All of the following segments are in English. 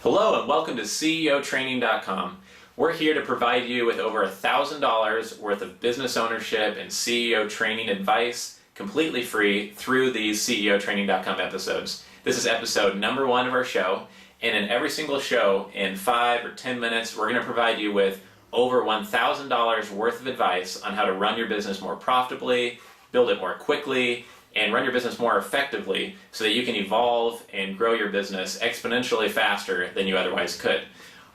Hello and welcome to CEOTraining.com. We're here to provide you with over $1,000 worth of business ownership and CEO training advice completely free through these CEOTraining.com episodes. This is episode number 1 of our show, and in every single show, in 5 or 10 minutes, we're going to provide you with over $1,000 worth of advice on how to run your business more profitably, build it more quickly, and run your business more effectively so that you can evolve and grow your business exponentially faster than you otherwise could.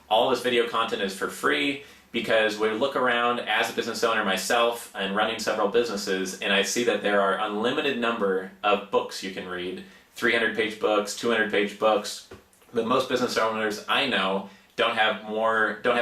All this video content is for free because we look around as a business owner myself and running several businesses, and I see that there are unlimited number of books you can read, 300-page books, 200-page books, but most business owners I know don't have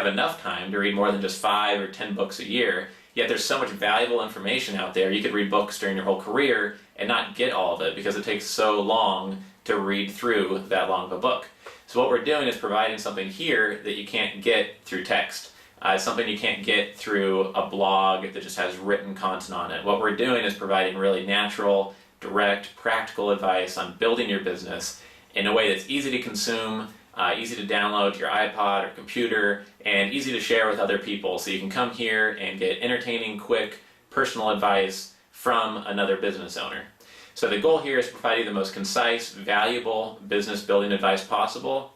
enough time to read more than just 5 or 10 books a year. Yet there's so much valuable information out there. You could read books during your whole career and not get all of it because it takes so long to read through that long of a book. So what we're doing is providing something here that you can't get through text. Something you can't get through a blog that just has written content on it. What we're doing is providing really natural, direct, practical advice on building your business in a way that's easy to consume, easy to download to your iPod or computer, and easy to share with other people. So you can come here and get entertaining, quick, personal advice from another business owner. So the goal here is to provide you the most concise, valuable business building advice possible.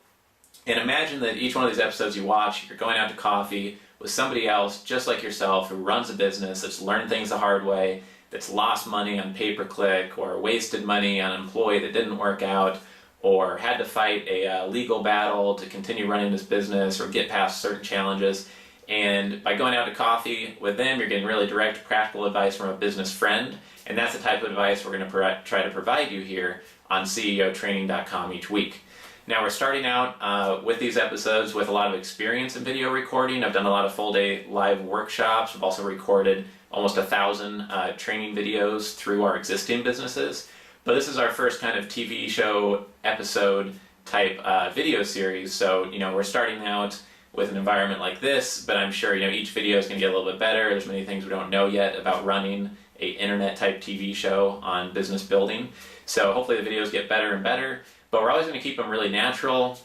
And imagine that each one of these episodes you watch, you're going out to coffee with somebody else just like yourself who runs a business that's learned things the hard way, that's lost money on pay-per-click, or wasted money on an employee that didn't work out, or had to fight a legal battle to continue running this business or get past certain challenges. And by going out to coffee with them, you're getting really direct, practical advice from a business friend. And that's the type of advice we're going to try to provide you here on CEOTraining.com each week. Now we're starting out with these episodes with a lot of experience in video recording. I've done a lot of full-day live workshops. I've also recorded almost 1,000 training videos through our existing businesses. But this is our first kind of TV show episode type video series. So, we're starting out with an environment like this, but I'm sure, each video is going to get a little bit better. There's many things we don't know yet about running a internet type TV show on business building. So hopefully the videos get better and better, but we're always going to keep them really natural.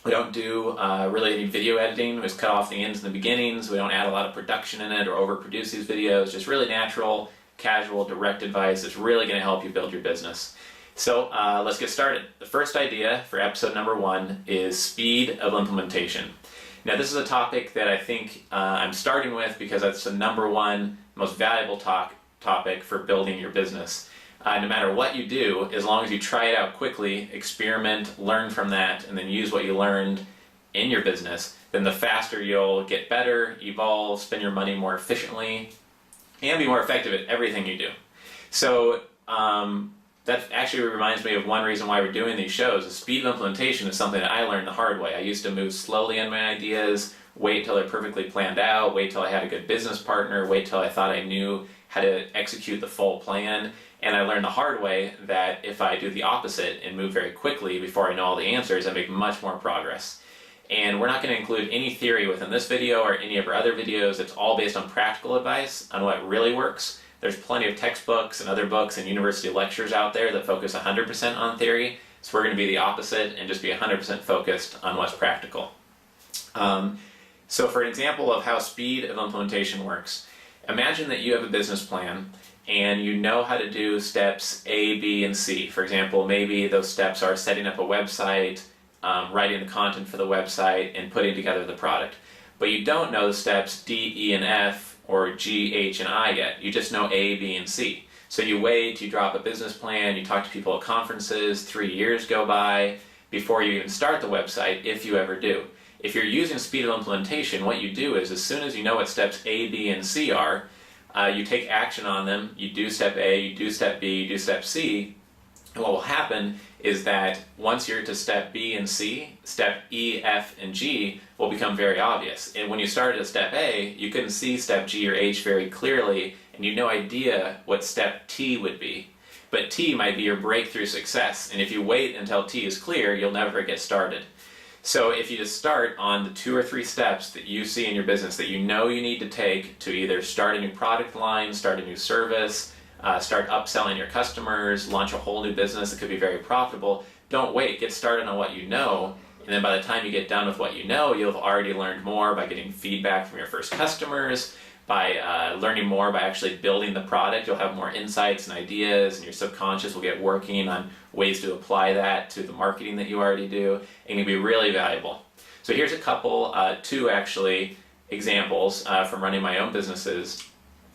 We don't do really any video editing. We just cut off the ends and the beginnings. We don't add a lot of production in it or overproduce these videos. Just really natural, casual, direct advice that's really going to help you build your business. So let's get started. The first idea for episode number 1 is speed of implementation. Now this is a topic that I think I'm starting with because that's the number 1 most valuable topic for building your business. No matter what you do, as long as you try it out quickly, experiment, learn from that, and then use what you learned in your business, then the faster you'll get better, evolve, spend your money more efficiently, and be more effective at everything you do. So that actually reminds me of one reason why we're doing these shows. The speed of implementation is something that I learned the hard way. I used to move slowly on my ideas, wait till they're perfectly planned out, wait till I had a good business partner, wait till I thought I knew how to execute the full plan. And I learned the hard way that if I do the opposite and move very quickly before I know all the answers, I make much more progress. And we're not going to include any theory within this video or any of our other videos. It's all based on practical advice on what really works. There's plenty of textbooks and other books and university lectures out there that focus 100% on theory. So we're going to be the opposite and just be 100% focused on what's practical. So for an example of how speed of implementation works, imagine that you have a business plan and you know how to do steps A, B, and C. For example, maybe those steps are setting up a website, writing the content for the website, and putting together the product. But you don't know the steps D, E, and F, or G, H, and I yet. You just know A, B, and C. So you wait, you drop a business plan, you talk to people at conferences, 3 years go by before you even start the website, if you ever do. If you're using speed of implementation, what you do is as soon as you know what steps A, B, and C are, you take action on them, you do step A, you do step B, you do step C, and what will happen is that once you're to step B and C, step E, F, and G will become very obvious. And when you started at step A, you couldn't see step G or H very clearly, and you had no idea what step T would be. But T might be your breakthrough success, and if you wait until T is clear, you'll never get started. So if you just start on the 2 or 3 steps that you see in your business that you know you need to take to either start a new product line, start a new service, start upselling your customers, launch a whole new business that could be very profitable, don't wait. Get started on what you know And then by the time you get done with what you know, you'll have already learned more by getting feedback from your first customers, by learning more by actually building the product. You'll have more insights and ideas, and your subconscious will get working on ways to apply that to the marketing that you already do, and it'll be really valuable. So here's a couple, two actually, examples from running my own businesses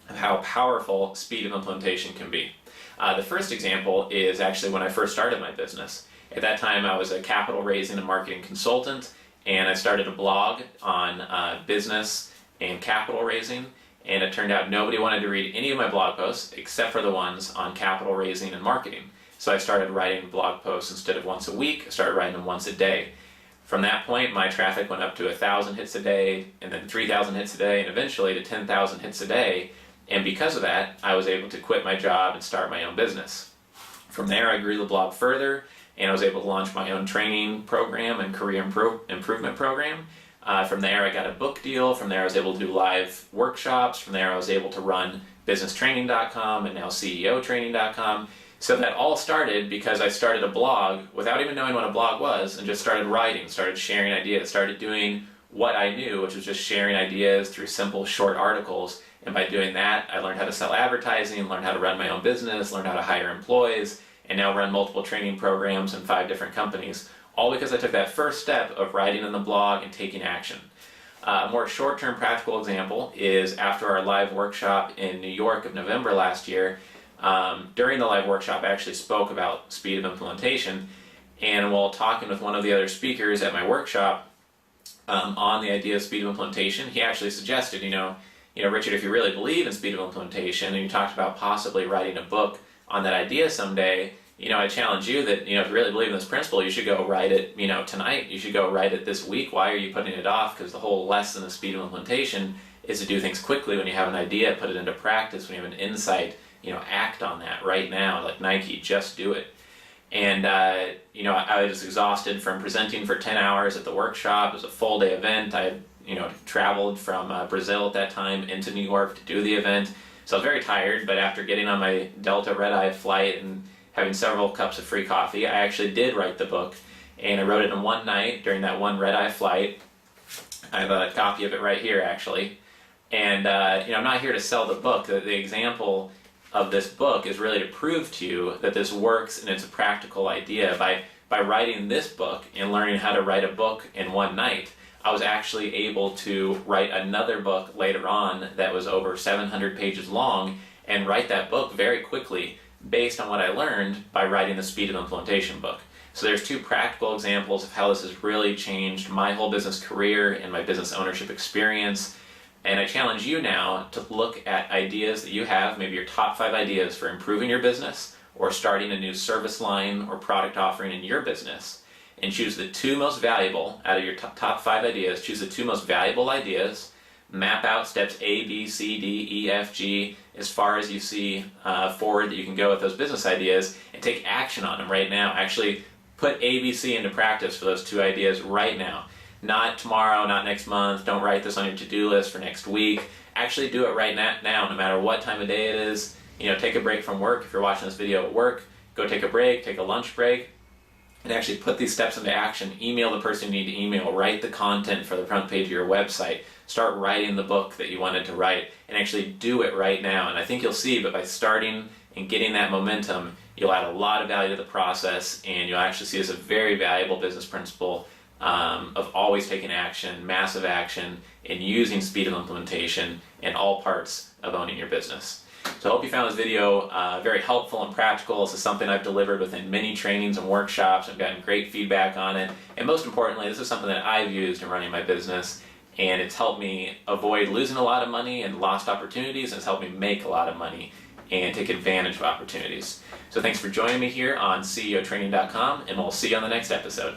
of how powerful speed of implementation can be. The first example is actually when I first started my business. At that time I was a capital raising and marketing consultant, and I started a blog on business and capital raising, and it turned out nobody wanted to read any of my blog posts except for the ones on capital raising and marketing. So I started writing blog posts instead of once a week, I started writing them once a day. From that point, my traffic went up to 1,000 hits a day, and then 3,000 hits a day, and eventually to 10,000 hits a day. And because of that, I was able to quit my job and start my own business. From there, I grew the blog further, and I was able to launch my own training program and career improvement program. From there, I got a book deal. From there, I was able to do live workshops. From there, I was able to run businesstraining.com and now CEOtraining.com. So that all started because I started a blog without even knowing what a blog was, and just started writing, started sharing ideas, started doing what I knew, which was just sharing ideas through simple, short articles. And by doing that, I learned how to sell advertising, learned how to run my own business, learned how to hire employees, and now run multiple training programs in 5 different companies, all because I took that first step of writing in the blog and taking action. A more short-term practical example is after our live workshop in New York of November last year. During the live workshop, I actually spoke about speed of implementation, and while talking with one of the other speakers at my workshop on the idea of speed of implementation, he actually suggested, Richard, if you really believe in speed of implementation, and you talked about possibly writing a book on that idea someday, I challenge you that, if you really believe in this principle, you should go write it, tonight. You should go write it this week. Why are you putting it off? Because the whole lesson of speed of implementation is to do things quickly. When you have an idea, put it into practice. When you have an insight, act on that right now. Like Nike, just do it. And, I was exhausted from presenting for 10 hours at the workshop. It was a full day event. I had, traveled from Brazil at that time into New York to do the event. So I was very tired, but after getting on my Delta red-eye flight and having several cups of free coffee, I actually did write the book, and I wrote it in one night during that one red-eye flight. I have a copy of it right here, actually. And, I'm not here to sell the book. The example of this book is really to prove to you that this works and it's a practical idea. By writing this book and learning how to write a book in one night, I was actually able to write another book later on that was over 700 pages long, and write that book very quickly based on what I learned by writing the speed of implementation book. So there's 2 practical examples of how this has really changed my whole business career and my business ownership experience. And I challenge you now to look at ideas that you have, maybe your top 5 ideas for improving your business or starting a new service line or product offering in your business, and choose the 2 most valuable out of your top 5 ideas. Choose the 2 most valuable ideas, map out steps A, B, C, D, E, F, G, as far as you see forward that you can go with those business ideas, and take action on them right now. Actually put A, B, C into practice for those 2 ideas right now. Not tomorrow, not next month. Don't write this on your to-do list for next week. Actually do it right now, no matter what time of day it is. Take a break from work. If you're watching this video at work, go take a break, take a lunch break, and actually put these steps into action. Email the person you need to email. Write the content for the front page of your website. Start writing the book that you wanted to write, and actually do it right now. And I think you'll see, but by starting and getting that momentum, you'll add a lot of value to the process, and you'll actually see as a very valuable business principle of always taking action, massive action, and using speed of implementation in all parts of owning your business. So I hope you found this video very helpful and practical. This is something I've delivered within many trainings and workshops. I've gotten great feedback on it. And most importantly, this is something that I've used in running my business, and it's helped me avoid losing a lot of money and lost opportunities, and it's helped me make a lot of money and take advantage of opportunities. So thanks for joining me here on CEOTraining.com, and we'll see you on the next episode.